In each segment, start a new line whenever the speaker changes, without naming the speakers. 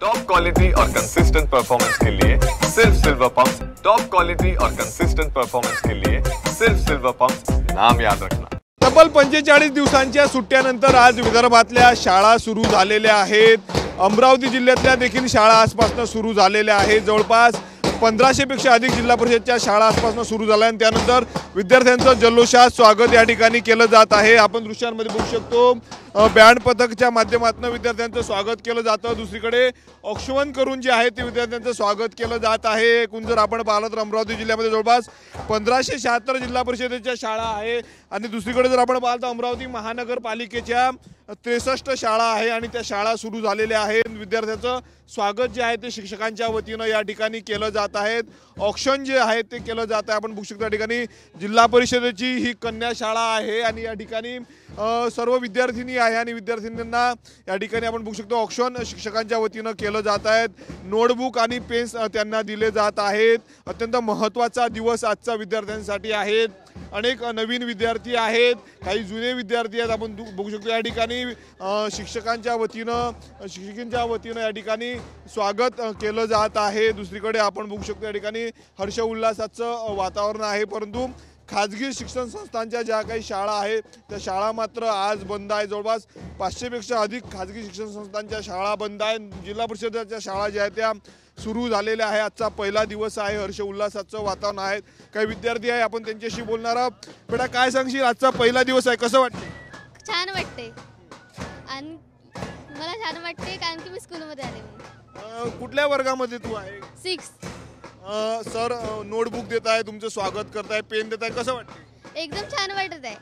Top quality और consistent performance के लिए सिर्फ सिल्वर पंप्स। टॉप क्वालिटी और कंसिस्टेंट परफॉर्मेंस के लिए सिर्फ सिल्वर पंप्स, नाम याद रखना।
तब्बल 45 दिवसांच्या सुट्ट्यानंतर आज विदर्भातल्या शाळा सुरू झालेल्या आहेत। अमरावती जिल्ह्यातल्या देखील शाळा आजपासून सुरू झालेल्या आहेत। जवळपास 1500 पेक्षा अधिक जिल्हा परिषदच्या शाळा आजपासून सुरू झाल्या आणि त्यानंतर विद्यार्थ्यांचं जल्लोषात स्वागत या ठिकाणी केलं जात आहे। आपण दृश्यांमध्ये बघू शकतो बँड पथकच्या माध्यमातून विद्यार्थ्यांचं स्वागत केलं जातं। दुसरीकडे औक्षवण करून जे आहे ते विद्यार्थ्यांचं स्वागत केलं जात आहे। एकूण जर आपण पाहिलं तर अमरावती जिल्ह्यामध्ये जवळपास 1576 जिल्हा परिषदेच्या शाळा आहे आणि दुसरीकडे जर आपण पाहिलं तर अमरावती महानगरपालिकेच्या 63 शाळा आहे आणि त्या शाळा सुरू झालेल्या आहेत। विद्यार्थ्यांचं स्वागत जे आहे ते शिक्षकांच्या वतीनं या ठिकाणी केलं जात आहे। औक्षण जे आहे ते केलं जात आहे। आपण बघू शकतो या ठिकाणी जिल्हा परिषदेची ही कन्या शाळा आहे आणि या ठिकाणी सर्व विद्यार्थिनी आहे आणि विद्यार्थिनींना या ठिकाणी आपण बघू शकतो औक्षण शिक्षकांच्या वतीनं केलं जात आहे। नोटबुक आणि पेन्स त्यांना दिले जात आहेत। अत्यंत महत्त्वाचा दिवस आजचा विद्यार्थ्यांसाठी आहे। अनेक नवीन विद्यार्थी आहेत, काही जुने विद्यार्थी आहेत। आपण बघू शकतो या ठिकाणी शिक्षकांच्या वतीनं या ठिकाणी स्वागत केलं जात आहे। दुसरीकडे आपण बघू शकतो या ठिकाणी हर्ष उल्हासाचं वातावरण आहे, परंतु खाजगी शिक्षण संस्थांच्या ज्या काही शाळा आहेत त्या शाळा मात्र आज बंद आहे। जवळपास 500 पेक्षा अधिक खाजगी शिक्षण संस्थांच्या शाळा बंद आहेत। जिल्हा परिषदेच्या शाळा ज्या आहेत त्या सुरू झालेल्या आहे। आजचा पहिला दिवस आहे, हर्ष उल्हासाचं वातावरण आहे। काही विद्यार्थी आहे, आपण त्यांच्याशी बोलणार आहोत। बेटा काय सांगशील, आजचा पहिला दिवस आहे, कसं वाटते?
छान वाटते आणि मला छान वाटते कारण की मी स्कूलमध्ये आले।
कुठल्या वर्गामध्ये तू आहे?
6।
सर नोटबुक देत आहे, तुमचं स्वागत करताय, पेन देत आहे, कसं वाटते?
एकदम छान वाटत आहे।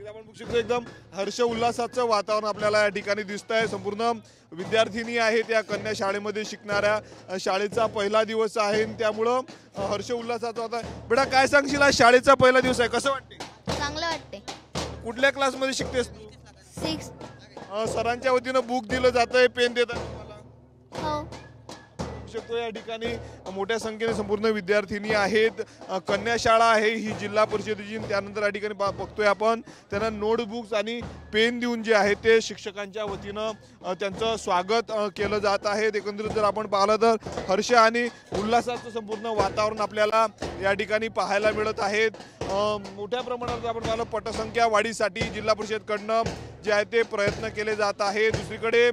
आपण बघू शकतो एकदम हर्ष उल्हासाचं वातावरण आपल्याला या ठिकाणी दिसत आहे। संपूर्ण विद्यार्थिनी आहेत या कन्या शाळेमध्ये शिकणाऱ्या, शाळेचा पहिला दिवस आहे त्यामुळं हर्ष उल्हासाचं वातावरण। बेटा काय सांगशील, आज शाळेचा पहिला दिवस आहे, कसं वाटते?
चांगलं वाटते।
कुठल्या क्लासमध्ये शिकतेस तू?
6।
सरांच्या वतीनं बुक दिलं जातंय, पेन देतात तुम्हाला?
हो।
शकतो या ठिकाणी मोठ्या संख्येने संपूर्ण विद्यार्थिनी आहेत। कन्या शाळा आहे ही जिल्हा परिषदेची। त्यानंतर या ठिकाणी बघतोय आपण त्यांना नोटबुक्स आणि पेन देऊन जे आहे ते शिक्षकांच्या वतीनं त्यांचं स्वागत केलं जात आहे। एकंदरीत जर आपण पाहिलं तर हर्ष आणि उल्हासाचं संपूर्ण वातावरण आपल्याला या ठिकाणी पाहायला मिळत आहे। मोठ्या प्रमाणात आपण पाहिलं पटसंख्या वाढीसाठी जिल्हा परिषदकडनं जे आहे ते प्रयत्न केले जात आहे। दुसरीकडे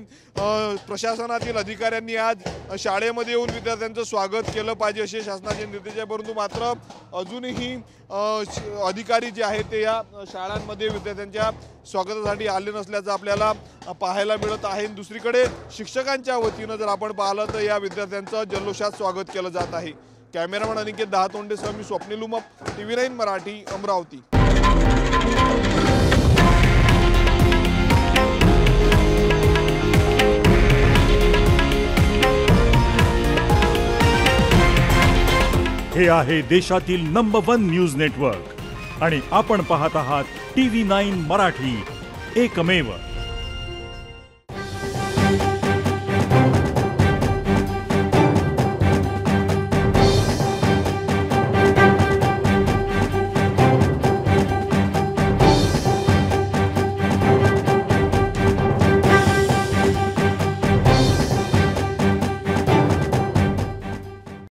प्रशासनातील अधिकाऱ्यांनी आज शाळेमध्ये येऊन विद्यार्थ्यांचं स्वागत केलं पाहिजे असे शासनाचे निर्देश आहे, परंतु मात्र अजूनही अधिकारी जे आहेत ते या शाळांमध्ये विद्यार्थ्यांच्या स्वागतासाठी आले नसल्याचं आपल्याला पाहायला मिळत आहे। दुसरीकडे शिक्षकांच्या वतीनं जर आपण पाहिलं तर या विद्यार्थ्यांचं जल्लोषात स्वागत केलं जात आहे। कॅमेरामन अनिकेत दहातोंडेसह मी स्वप्नील उमप, TV9 मराठी, अमरावती।
हे आहे देशातील नंबर 1 न्यूज नेटवर्क आणि आपण पाहत आहात TV9 मराठी, एकमेव।